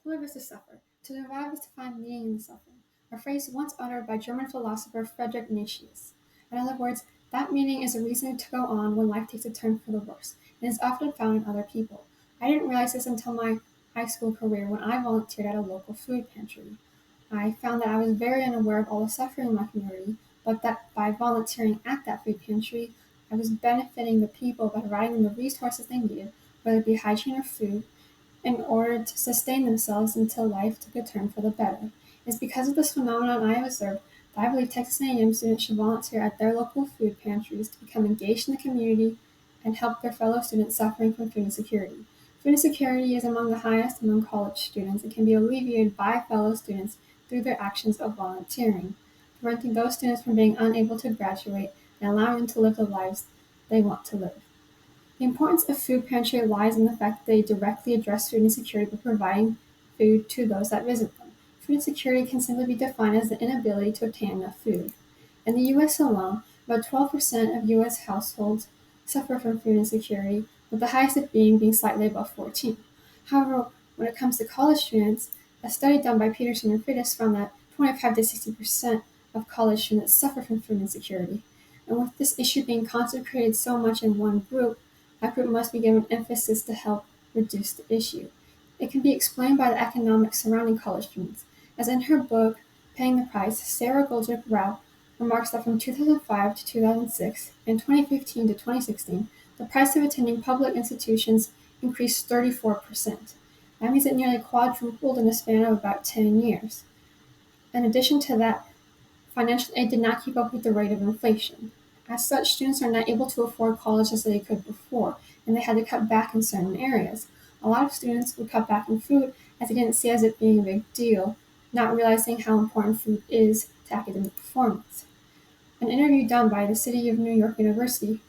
To live is to suffer. To survive is to find meaning in the suffering, a phrase once uttered by German philosopher Friedrich Nietzsche. In other words, that meaning is a reason to go on when life takes a turn for the worse, and is often found in other people. I didn't realize this until my high school career when I volunteered at a local food pantry. I found that I was very unaware of all the suffering in my community, but that by volunteering at that food pantry, I was benefiting the people by providing them the resources they needed, whether it be hygiene or food, in order to sustain themselves until life took a turn for the better. It's because of this phenomenon I have observed that I believe Texas A&M students should volunteer at their local food pantries to become engaged in the community and help their fellow students suffering from food insecurity. Food insecurity is among the highest among college students and can be alleviated by fellow students through their actions of volunteering, preventing those students from being unable to graduate and allowing them to live the lives they want to live. The importance of food pantry lies in the fact that they directly address food insecurity by providing food to those that visit them. Food insecurity can simply be defined as the inability to obtain enough food. In the U.S. alone, about 12% of U.S. households suffer from food insecurity, with the highest of being slightly above 14. However, when it comes to college students, a study done by Peterson and Freitas found that 25 to 60% of college students suffer from food insecurity. And with this issue being concentrated so much in one group, that group must be given emphasis to help reduce the issue. It can be explained by the economics surrounding college students. As in her book, Paying the Price, Sarah Goldrick Rao remarks that from 2005 to 2006 and 2015 to 2016, the price of attending public institutions increased 34%. That means it nearly quadrupled in a span of about 10 years. In addition to that, financial aid did not keep up with the rate of inflation. As such, students are not able to afford college as they could before, and they had to cut back in certain areas. A lot of students would cut back on food as they didn't see it as it being a big deal, not realizing how important food is to academic performance. An interview done by the City of New York University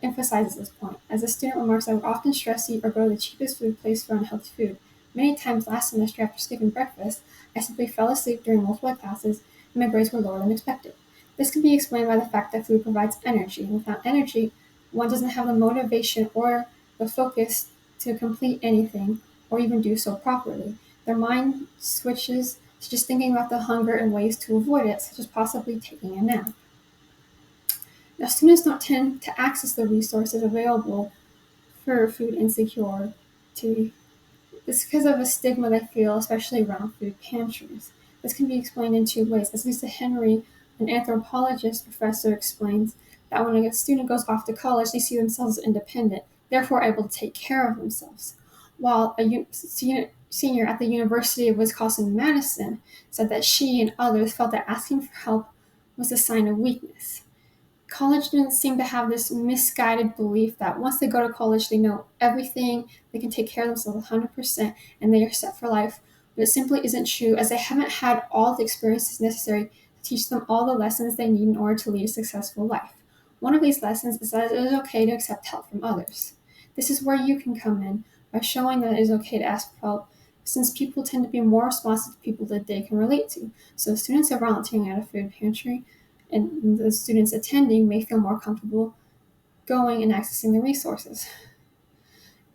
emphasizes this point, as the student remarks I would often stress eat or go to the cheapest food place for unhealthy food. Many times last semester after skipping breakfast, I simply fell asleep during multiple classes and my grades were lower than expected. This can be explained by the fact that food provides energy, and without energy, one doesn't have the motivation or the focus to complete anything or even do so properly. Their mind switches to just thinking about the hunger and ways to avoid it, such as possibly taking a nap. Now, students don't tend to access the resources available for food insecurity. It's because of a stigma they feel, especially around food pantries. This can be explained in two ways. As Lisa Henry, an anthropologist professor, explains that when a student goes off to college, they see themselves as independent, therefore able to take care of themselves. While a senior at the University of Wisconsin-Madison said that she and others felt that asking for help was a sign of weakness. College students seem to have this misguided belief that once they go to college, they know everything, they can take care of themselves 100%, and they are set for life. But it simply isn't true, as they haven't had all the experiences necessary to teach them all the lessons they need in order to lead a successful life. One of these lessons is that it is okay to accept help from others. This is where you can come in, by showing that it is okay to ask for help, since people tend to be more responsive to people that they can relate to. So students are volunteering at a food pantry, and the students attending may feel more comfortable going and accessing the resources.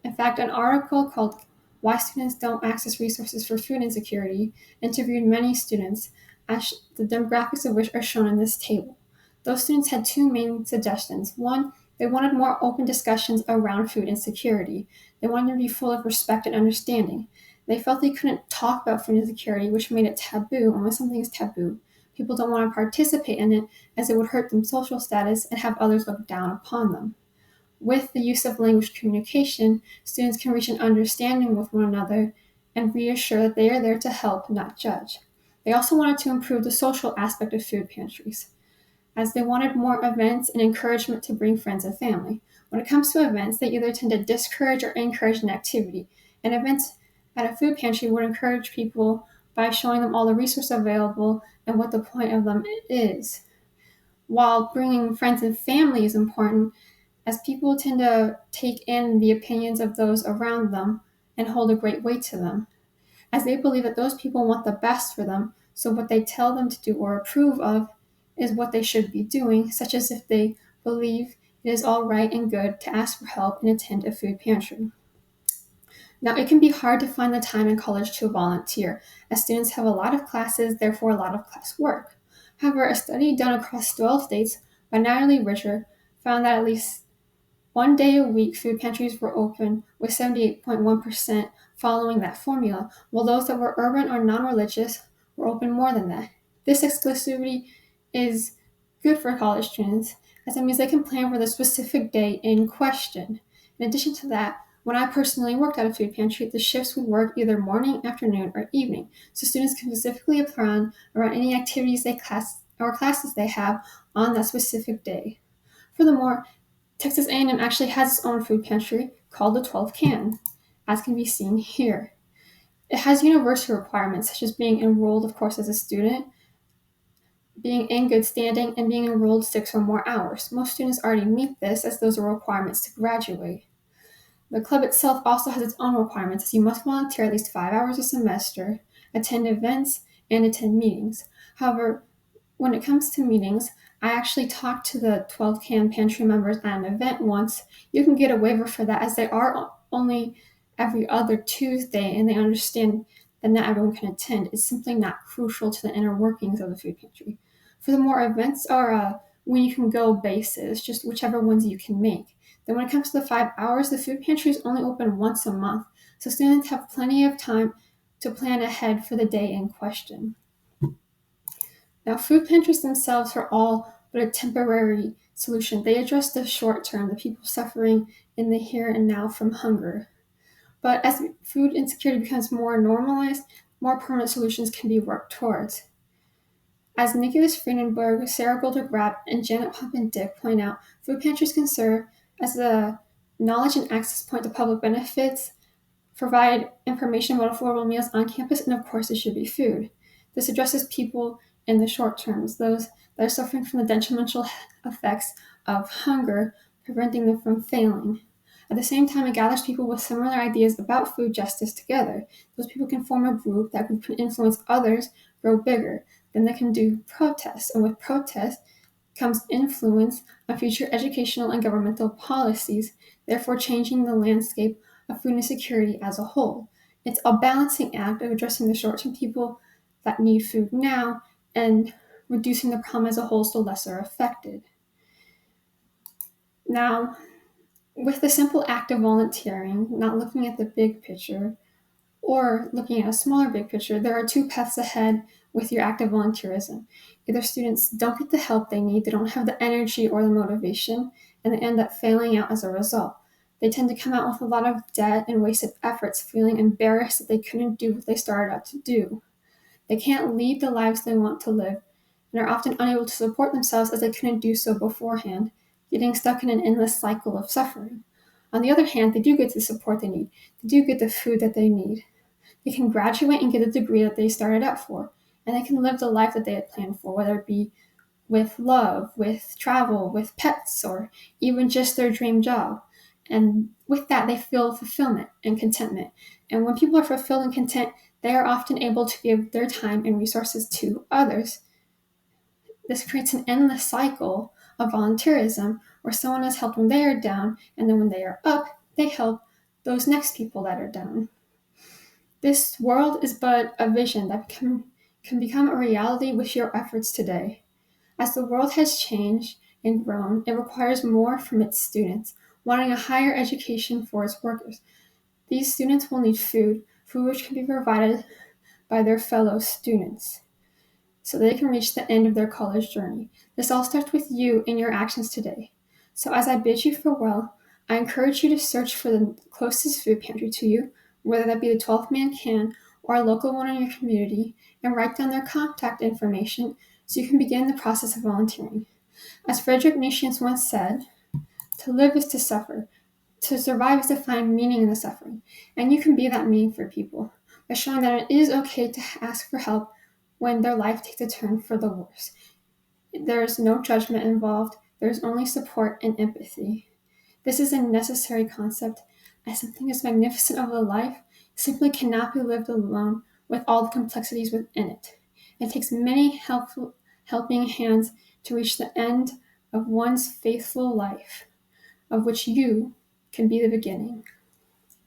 In fact, an article called Why Students Don't Access Resources for Food Insecurity interviewed many students, the demographics of which are shown in this table. Those students had two main suggestions. One, they wanted more open discussions around food insecurity. They wanted to be full of respect and understanding. They felt they couldn't talk about food insecurity, which made it taboo, and when something is taboo, people don't want to participate in it as it would hurt their social status and have others look down upon them. With the use of language communication, students can reach an understanding with one another and reassure that they are there to help, not judge. They also wanted to improve the social aspect of food pantries, as they wanted more events and encouragement to bring friends and family. When it comes to events, they either tend to discourage or encourage an activity, and events at a food pantry would encourage people by showing them all the resources available and what the point of them is. While bringing friends and family is important, as people tend to take in the opinions of those around them and hold a great weight to them, as they believe that those people want the best for them, so what they tell them to do or approve of is what they should be doing, such as if they believe it is all right and good to ask for help and attend a food pantry. Now, it can be hard to find the time in college to volunteer, as students have a lot of classes, therefore a lot of classwork. However, a study done across 12 states by Natalie Richer found that at least one day a week food pantries were open, with 78.1% following that formula, while those that were urban or non-religious were open more than that. This exclusivity is good for college students, as it means they can plan for the specific day in question. In addition to that, when I personally worked at a food pantry, the shifts would work either morning, afternoon, or evening, so students can specifically plan around any activities classes they have on that specific day. Furthermore, Texas A&M actually has its own food pantry called the 12 Can, as can be seen here. It has university requirements such as being enrolled, of course, as a student, being in good standing, and being enrolled 6 or more hours. Most students already meet this, as those are requirements to graduate. The club itself also has its own requirements, as you must volunteer at least 5 hours a semester, attend events, and attend meetings. However, when it comes to meetings, I actually talked to the 12 Can Pantry members at an event once. You can get a waiver for that, as they are only every other Tuesday, and they understand that not everyone can attend. It's simply not crucial to the inner workings of the food pantry. Furthermore, events are when you can go basis, just whichever ones you can make. Then when it comes to the 5 hours, the food pantry is only open once a month, so students have plenty of time to plan ahead for the day in question. Now, food pantries themselves are all but a temporary solution. They address the short term, the people suffering in the here and now from hunger. But as food insecurity becomes more normalized, more permanent solutions can be worked towards. As Nicholas Friedenberg, Sarah Golder-Grapp, and Janet Poppin-Dick point out, food pantries can serve as a knowledge and access point to public benefits, provide information about affordable meals on campus, and of course, it should be food. This addresses people in the short terms, those that are suffering from the detrimental effects of hunger, preventing them from failing. At the same time, it gathers people with similar ideas about food justice together. Those people can form a group that can influence others, grow bigger. Then they can do protests, and with protests comes influence on future educational and governmental policies, therefore changing the landscape of food insecurity as a whole. It's a balancing act of addressing the short-term people that need food now and reducing the problem as a whole so less are affected. Now, with the simple act of volunteering, not looking at the big picture, or looking at a smaller big picture, there are two paths ahead with your active volunteerism. Either students don't get the help they need, they don't have the energy or the motivation, and they end up failing out as a result. They tend to come out with a lot of debt and wasted efforts, feeling embarrassed that they couldn't do what they started out to do. They can't lead the lives they want to live, and are often unable to support themselves as they couldn't do so beforehand, getting stuck in an endless cycle of suffering. On the other hand, they do get the support they need. They do get the food that they need. They can graduate and get a degree that they started out for, and they can live the life that they had planned for, whether it be with love, with travel, with pets, or even just their dream job. And with that, they feel fulfillment and contentment. And when people are fulfilled and content, they are often able to give their time and resources to others. This creates an endless cycle of volunteerism where someone is helped when they are down, and then when they are up, they help those next people that are down. This world is but a vision that can become a reality with your efforts today. As the world has changed and grown, it requires more from its students, wanting a higher education for its workers. These students will need food which can be provided by their fellow students, so they can reach the end of their college journey. This all starts with you and your actions today. So as I bid you farewell, I encourage you to search for the closest food pantry to you, whether that be the 12-man can or a local one in your community, and write down their contact information so you can begin the process of volunteering. As Frederick Nietzsche once said, to live is to suffer. To survive is to find meaning in the suffering. And you can be that meaning for people by showing that it is okay to ask for help when their life takes a turn for the worse. There is no judgment involved. There is only support and empathy. This is a necessary concept, as something as magnificent of a life simply cannot be lived alone with all the complexities within it. It takes many helping hands to reach the end of one's faithful life, of which you can be the beginning.